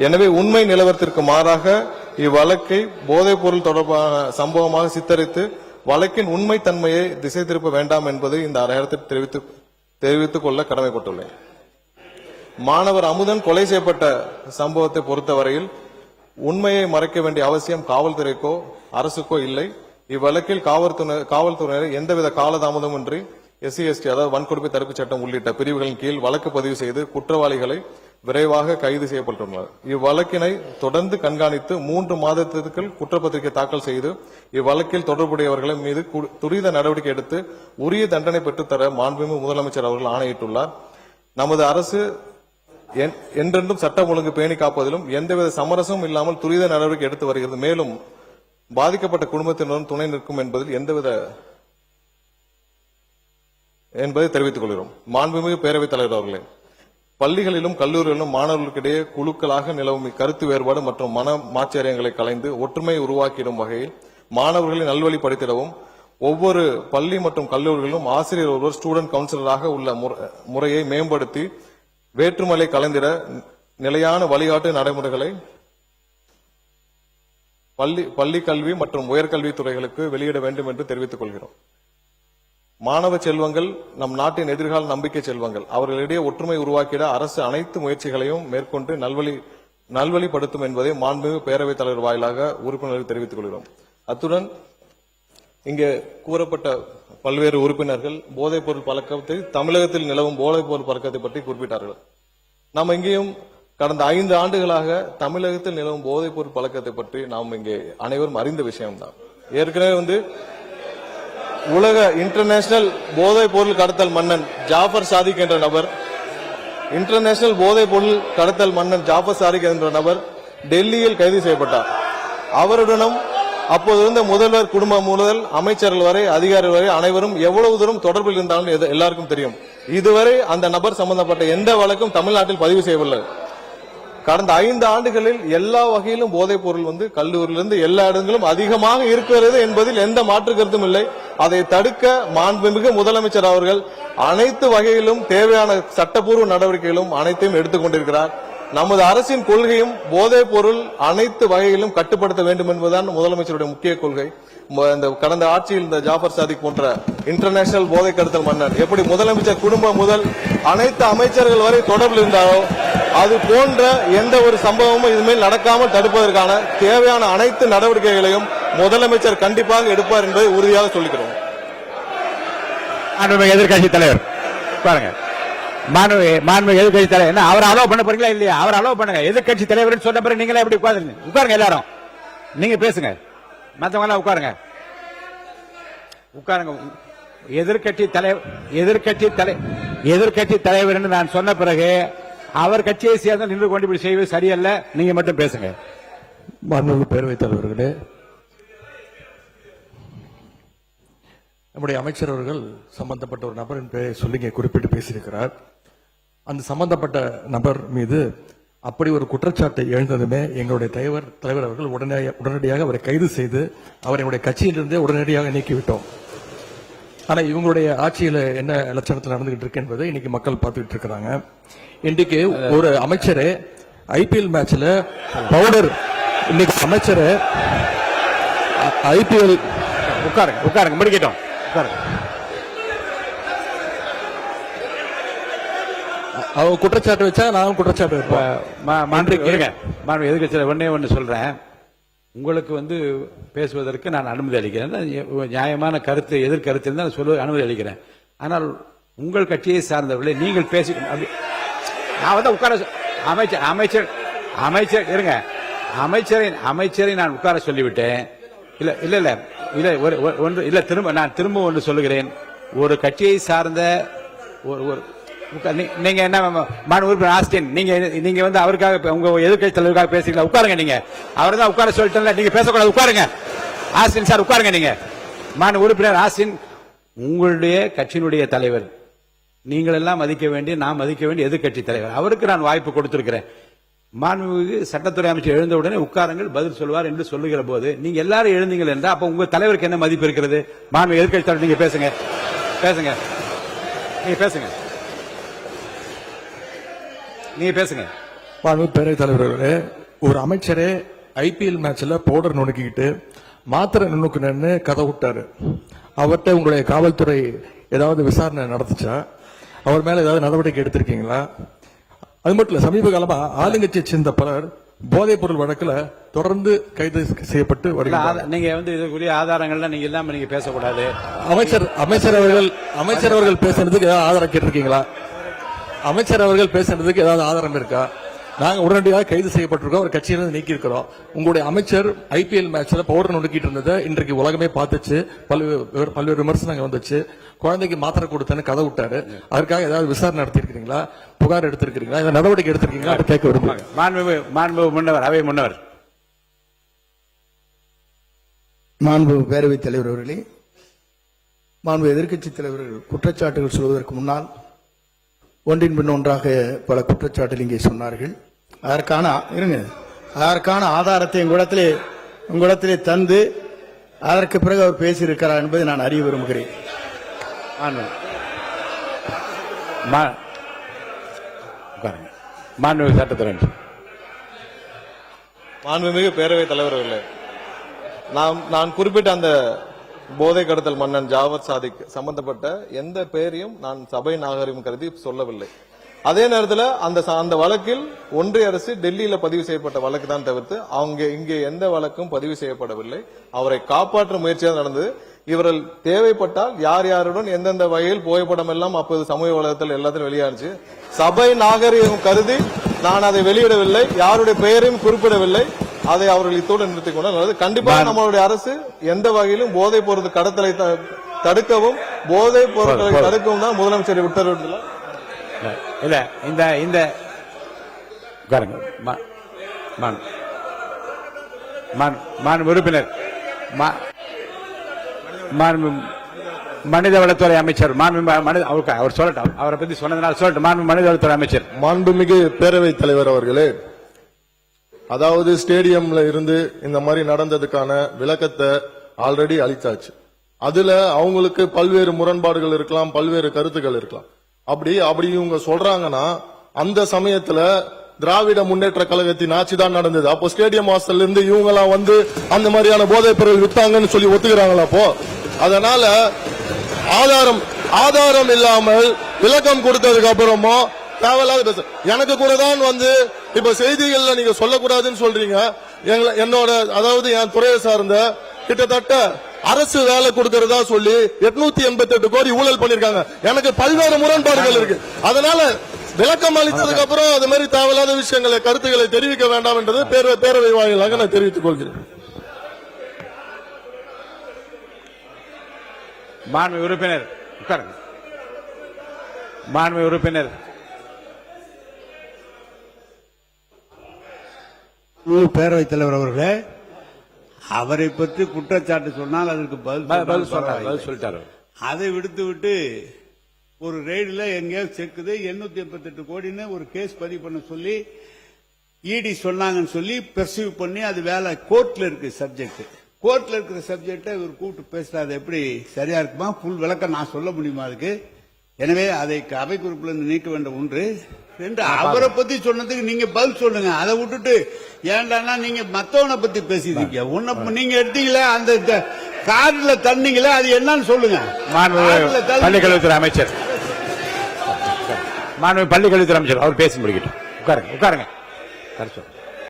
எனவே உண்மை நிலவரத்திற்கு மாறாக இவ்வழக்கை போதைப் பொருள் தொடர்பான சம்பவமாக சித்தரித்து வழக்கின் உண்மை தன்மையை திசை திருப்ப வேண்டாம் என்பது இந்த நேரத்தில் தெரிவித்துக் கொள்ள கடமைப்பட்டுள்ளேன். மாணவர் அமுதன் கொலை செய்யப்பட்ட சம்பவத்தை பொறுத்தவரையில் உண்மையை மறைக்க வேண்டிய அவசியம் காவல்துறைக்கோ அரசுக்கோ இல்லை. இவ்வழக்கில் காவல்துறையினர் எந்தவித காலதாமதமின்றி SC/ST அதாவது வன்கொடுமை தடுப்புச் சட்டம் உள்ளிட்ட பிரிவுகளின் கீழ் வழக்கு பதிவு செய்து குற்றவாளிகளை விரைவாக கைது செய்யப்பட்டுள்ளனர். இவ்வழக்கினை தொடர்ந்து கண்காணித்து 3 மாதத்திற்குள் குற்றப்பத்திரிகை தாக்கல் செய்து இவ்வழக்கில் தொடர்புடையவர்கள் மீது துரித நடவடிக்கை எடுத்து உரிய தண்டனை பெற்றுத்தர மாண்புமிகு முதலமைச்சர் அவர்கள் ஆணையிட்டுள்ளார். நமது அரசு என்றென்றும் சட்டம் ஒழுங்கு பேணி காப்பதிலும் எந்தவித சமரசமும் இல்லாமல் துரித நடவடிக்கை எடுத்து வருகிறது. மேலும் பாதிக்கப்பட்ட குடும்பத்தினரும் துணை நிற்கும் என்பதை தெரிவித்துக் கொள்கிறோம். மாண்புமிகு பேரவைத் தலைவர் அவர்களே, பள்ளிகளிலும் கல்லூரிகளிலும் மாணவர்களுக்கிடையே குழுக்களாக நிலவும் கருத்து வேறுபாடு மற்றும் மன மாச்சரியங்களை கலைந்து ஒற்றுமையை உருவாக்கிடும் வகையில் மாணவர்களை நல்வழிப்படுத்திடவும் ஒவ்வொரு பள்ளி மற்றும் கல்லூரிகளிலும் ஆசிரியர் ஒருவர் ஸ்டூடெண்ட் கவுன்சிலராக உள்ள முறையை மேம்படுத்தி வேற்றுமலை கலைந்திட நிலையான வழிகாட்டு நடைமுறைகளை பள்ளி கல்வி மற்றும் உயர்கல்வி துறைகளுக்கு வெளியிட வேண்டும் என்று தெரிவித்துக் கொள்கிறோம். மாணவ செல்வங்கள் நம் நாட்டின் எதிர்கால நம்பிக்கை செல்வங்கள். அவர்களிடையே ஒற்றுமை உருவாக்கிட அரசு அனைத்து முயற்சிகளையும் மேற்கொண்டு நல்வழிப்படுத்தும் என்பதை மாண்புமிகு பேரவைத் தலைவர் வாயிலாக உறுப்பினர்கள் தெரிவித்துக் கொள்கிறோம். அத்துடன் இங்கே கூறப்பட்ட பல்வேறு உறுப்பினர்கள் போதைப் பொருள் பழக்கத்தை தமிழகத்தில் நிலவும் போதைப் பொருள் பழக்கத்தை பற்றி குறிப்பிட்டார்கள். நாம் இங்கேயும் கடந்த 5 ஆண்டுகளாக தமிழகத்தில் நிலவும் போதைப் பொருள் பழக்கத்தை பற்றி நாம் இங்கே அனைவரும் அறிந்த விஷயம்தான். ஏற்கனவே உலக இன்டர்நேஷனல் போதைப் பொருள் கடத்தல் மன்னன் ஜாஃபர் சாதிக் என்ற நபர் டெல்லியில் கைது செய்யப்பட்டார். அவருடனும் அப்போது இருந்த முதல்வர் குடும்பம் முதல் அமைச்சர்கள் வரை அதிகாரிகள் வரை அனைவரும் எவ்வளவு தூரம் தொடர்பில் இருந்தாலும் எல்லாருக்கும் தெரியும். இதுவரை அந்த நபர் சம்பந்தப்பட்ட எந்த வழக்கும் தமிழ்நாட்டில் பதிவு செய்யவில்லை. கடந்த 5 ஆண்டுகளில் எல்லா வகையிலும் போதைப் பொருள் கல்லூரியிலிருந்து எல்லா இடங்களும் அதிகமாக இருக்கிறது என்பதில் எந்த மாற்று கருத்தும் இல்லை. அதை தடுக்க மாண்புமிகு முதலமைச்சர் அவர்கள் அனைத்து வகையிலும் தேவையான சட்டப்பூர்வ நடவடிக்கைகளும் அனைத்தையும் எடுத்துக் கொண்டிருக்கிறார். நமது அரசின் கொள்கையும் போதைப் பொருள் அனைத்து வகையிலும் கட்டுப்படுத்த வேண்டும் என்பதுதான் முதலமைச்சருடைய முக்கிய கொள்கை. கடந்த ஆட்சியில் இந்த ஜாஃபர் சாதிக் போன்ற இன்டர்நேஷனல் போதை கடத்தல் மன்னர் எப்படி முதலமைச்சர் குடும்பம் முதல் அனைத்து அமைச்சர்கள் வரை தொடர்பில் இருந்தாரோ அது போன்ற எந்த ஒரு சம்பவமும் இதுமேல் நடக்காமல் தடுப்பதற்கான தேவையான அனைத்து நடவடிக்கைகளையும் முதலமைச்சர் கண்டிப்பாக எடுப்பார் என்பதை உறுதியாக சொல்லிக்கிறோம். எதிர்கட்சி தலைவர் பாருங்க, மாண்புமிகு எதிர்கட்சி தலைவர் என்ன அவர் அலோவ் பண்ண போறீங்களா இல்லையா? அவர் அலோவ் பண்ணுங்க. எதிர்கட்சி தலைவர் சொன்ன பிறகு நீங்களே எப்படி உட்காருங்க, எல்லாரும் நீங்க பேசுங்க, மத்தவங்க எல்லாம் உட்காருங்க. எதிர்கட்சி தலைவர் என்று நான் சொன்ன பிறகு அவர் கட்சியை சேர்ந்த நின்று கொண்டு இப்படி செய்வது சரியல்ல. நீங்க மட்டும் பேசுங்க. மாண்புமிகு பேரவைத் தலைவர்களே, நம்முடைய அமைச்சர் அவர்கள் சம்பந்தப்பட்ட ஒரு நபரின் பெயரை சொல்லி குறிப்பிட்டு பேசியிருக்கிறார். அந்த சம்பந்தப்பட்ட நபர் மீது அப்படி ஒரு குற்றச்சாட்டை எழுந்ததுமே எங்களுடைய தலைவர் அவர்கள் உடனடியாக அவரை கைது செய்து அவரை எங்களுடைய கட்சியிலிருந்தே உடனடியாக நீக்கிவிட்டோம். ஆனா இவங்களுடைய ஆட்சியில என்ன லட்சணத்தில் நடந்துகிட்டு இருக்கு என்பதை இன்னைக்கு மக்கள் பார்த்துக்கிட்டு இருக்கிறாங்க. இன்றைக்கு ஒரு அமைச்சர் IPL மேட்ச்ல பவுடர், இன்னைக்கு அமைச்சர் IPL உட்காருங்க முடிக்கட்டும். அவங்க குற்றச்சாட்டு வச்சா நான் குற்றச்சாட்டு வைப்பேன். எதிர்கட்சியில் ஒன்னே சொல்றேன், உங்களுக்கு பேசுவதற்கு நான் அனுமதி அளிக்கிறேன். நியாயமான கருத்து எதிர்கருத்து இருந்தால் சொல்ல அனுமதி அளிக்கிறேன். ஆனால் உங்கள் கட்சியை சார்ந்தவர்களே நீங்கள் பேசி நான் உட்கார அமைச்சர் இருங்க, அமைச்சரை நான் உட்கார சொல்லிவிட்டேன். நான் திரும்ப ஒன்று சொல்லுகிறேன். ஒரு கட்சியை சார்ந்த நீங்க என்ன உறுப்பினர் ஆஸ்டின், நீங்க அவருக்காக உங்க எதிர்கட்சி தலைவருக்காக பேசுறீங்களா? உட்காருங்க. நீங்க அவர் தான் உட்கார சொல்லிட்டு நீங்க பேசக்கூடாது. உட்காருங்க. ஆஸ்டின் சார் உட்காருங்க. நீங்க உறுப்பினர் ஆஸ்டின் உங்களுடைய கட்சியினுடைய தலைவர், நீங்கள் எல்லாம் மதிக்க வேண்டிய, நான் மதிக்க வேண்டிய எதிர்கட்சி தலைவர், அவருக்கு நான் வாய்ப்பு கொடுத்திருக்கிறேன். மாண்புமிகு சட்டத்துறை அமைச்சர் எழுந்த உடனே உட்காருங்கள், பதில் சொல்வார் என்று சொல்லுகிற போது நீங்க எல்லாரும் எழுந்தீங்கள் என்றால் அப்ப உங்க தலைவருக்கு என்ன மதிப்பு இருக்கிறது? மாண்புமிகு எதிர்கட்சி தலைவர் நீங்க பேசுங்க. நீங்க பேசுங்க. பேரவைத் தலைவர்களே, ஒரு அமைச்சரே ஐபிஎல் மேட்ச்ல பவுடர் நுணுக்கிட்டு மாத்திரை நுணுக்குனு கதை விட்டாரு. அவர்கிட்ட உங்களுடைய காவல்துறை ஏதாவது விசாரணை நடத்துச்சா? அவர் மேல ஏதாவது நடவடிக்கை எடுத்திருக்கீங்களா? அது மட்டும் இல்ல, சமீப காலமா ஆளுங்கட்சியை சேர்ந்த பலர் போதைப் பொருள் வழக்குல தொடர்ந்து கைது செய்யப்பட்டு வருகிறார். நீங்க வந்து இதுக்குரிய ஆதாரங்கள்லாம் நீங்க இல்லாம நீங்க பேசக்கூடாது. அமைச்சர் அவர்கள் பேசுறதுக்கு ஏதாவது ஆதாரம் கேட்டிருக்கீங்களா? அமைச்சர் அவர்கள் பேசுறதுக்கு ஏதாவது ஆதாரம் இருக்கா? நாங்க உடனடியாக கைது செய்யப்பட்டிருக்கோம், ஒரு கட்சியிலிருந்து நீக்கி இருக்கிறோம். உங்களுடைய அமைச்சர் ஐபிஎல் மேட்ச்ல பவுடர் நுணுக்கிட்டு இருந்ததை இன்றைக்கு உலகமே பார்த்துச்சு. பல்வேறு விமர்சனங்கள் வந்துச்சு. குழந்தைக்கு மாத்திரை கொடுத்தேன்னு கதை விட்டாரு. அதற்காக ஏதாவது விசாரணை நடத்தி இருக்கிறீங்களா? புகார் எடுத்திருக்கீங்களா? இந்த நடவடிக்கை எடுத்திருக்கீங்களா? கேட்க விரும்புகிறேன். மாண்பு முன்னவர், அவை முன்னவர். மாண்பு பேரவைத் தலைவர் அவர்களே, மாண்பு எதிர்க்கட்சித் தலைவர்கள் குற்றச்சாட்டுகள் சொல்வதற்கு முன்னால் ஒன்றின் பின் ஒன்றாக பல குற்றச்சாட்டுகள் இங்கே சொன்னார்கள். அதற்கான ஆதாரத்தை உங்களிடத்திலே தந்து அதற்கு பிறகு அவர் பேசியிருக்கிறார் என்பதை நான் அறிய விரும்புகிறேன். மாண்புமிகு பேரவைத் தலைவர்களே, நான் குறிப்பிட்ட அந்த போதை கடத்தல் மன்னன் ஜாவத் சாதிக் சம்பந்தப்பட்ட எந்த பெயரையும் நான் சபை நாகரிகம் கருதி சொல்லவில்லை. அதே நேரத்தில் அந்த வழக்கில் ஒன்றிய அரசு டெல்லியில பதிவு செய்யப்பட்ட வழக்கு தான் தவிர்த்து இங்கே எந்த வழக்கும் பதிவு செய்யப்படவில்லை. அவரை காப்பாற்றும் முயற்சியாக நடந்தது. இவர்கள் தேவைப்பட்டால் யார் யாருடன் எந்தெந்த வகையில் புகைப்படம் எல்லாம் அப்போது சமூக வலைதளத்தில் எல்லாத்திலும் வெளியானுச்சு. சபை நாகரிகம் கருதி நான் அதை வெளியிடவில்லை, யாருடைய பெயரையும் குறிப்பிடவில்லை. அதை அவர்கள் இத்தோடு நிறுத்திக் கொண்டால் கண்டிப்பாக நம்மளுடைய அரசு எந்த வகையிலும் போதைப் பொருள் கடத்தலை தடுக்கவும் போதைப் பொருட்களை தடுக்கவும் தான் முதலமைச்சர் உத்தரவிட்டுள்ளார். இல்ல இந்த உறுப்பினர் மனிதவளத்துறை அமைச்சர் அவர் சொல்லட்டும், அவரை பத்தி சொன்னதுனால சொல்லட்டும். மனிதவளத்துறை அமைச்சர். மாண்புமிகு பேரவைத் தலைவர் அவர்களே, அதாவது ஸ்டேடியம்ல இருந்து இந்த மாதிரி நடந்ததுக்கான விளக்கத்தை ஆல்ரெடி அளித்தாச்சு. அதுல அவங்களுக்கு பல்வேறு முரண்பாடுகள் இருக்கலாம், பல்வேறு கருத்துக்கள் இருக்கலாம். அப்படி இவங்க சொல்றாங்கன்னா அந்த சமயத்துல திராவிட முன்னேற்ற கழகத்தின் ஆட்சி தான் நடந்தது. அப்போ ஸ்டேடியம் வாசல்ல இருந்து இவங்க எல்லாம் வந்து அந்த மாதிரியான போதைப் பொருள் வித்தாங்கன்னு சொல்லி ஒத்துக்கிறாங்களா? அப்போ அதனால ஆதாரம் இல்லாமல் விளக்கம் கொடுத்ததுக்கு அப்புறமா தேவையில்லாத பேச எனக்கு கூட தான் வந்து இப்ப செய்திகள்ல நீங்க சொல்லக்கூடாதுன்னு சொல்றீங்க. என்னோட அதாவது என் துறையை சார்ந்த கிட்டத்தட்ட அரசு வேலை கொடுக்கறதா சொல்லி 888 கோடி ஊழல் பண்ணிருக்காங்க. எனக்கு பல்வேறு முரண்பாடுகள் இருக்கு. அதனால விளக்கம் அளித்ததுக்கு அப்புறம் அது மாதிரி தேவையில்லாத விஷயங்களை கருத்துக்களை தெரிவிக்க வேண்டாம் என்றது பேரவை வாயிலாக நான் தெரிவித்துக் கொள்கிறேன். மாண்பு உறுப்பினர் உட்காருங்க. மாண்பு உறுப்பினர் பேரவைத் தலைவர் அவர்களே, அவரை பற்றி குற்றச்சாட்டு சொன்னால் அதற்கு பதில் சொல்லிட்டாரு. அதை விடுத்து ஒரு ரெய்டுல எங்கேயாவது செக்குது 888 கோடின்னு ஒரு கேஸ் பதிவு பண்ண சொல்லி இடி சொன்னாங்கன்னு சொல்லி பெர்சீவ் பண்ணி அது வேலை கோர்ட்ல இருக்கு சப்ஜெக்ட். கோர்ட்ல இருக்கிற சப்ஜெக்டை இவர் கூப்பிட்டு பேசுறது எப்படி சரியா இருக்குமா? புல் விளக்கம் நான் சொல்ல முடியுமா அதுக்கு? எனவே அதை அவை குறிப்பில் இருந்து நீக்க வேண்டும். ஒன்று. ரெண்டு, அவரை பத்தி சொன்னதுக்கு நீங்க பதில் சொல்லுங்க. அதை விட்டுட்டு ஏன்டானா நீங்க மத்தவனை பத்தி பேசிட்டீங்க. நீங்க எடுத்தீங்களே அந்த கார்ல தண்ணீங்களே, அது என்னன்னு சொல்லுங்க. பள்ளிக்கல்வித்துறை அமைச்சர் பள்ளிக்கல்வித்துறை அமைச்சர் அவர் பேசி முடிக்கட்டும். உட்காருங்க.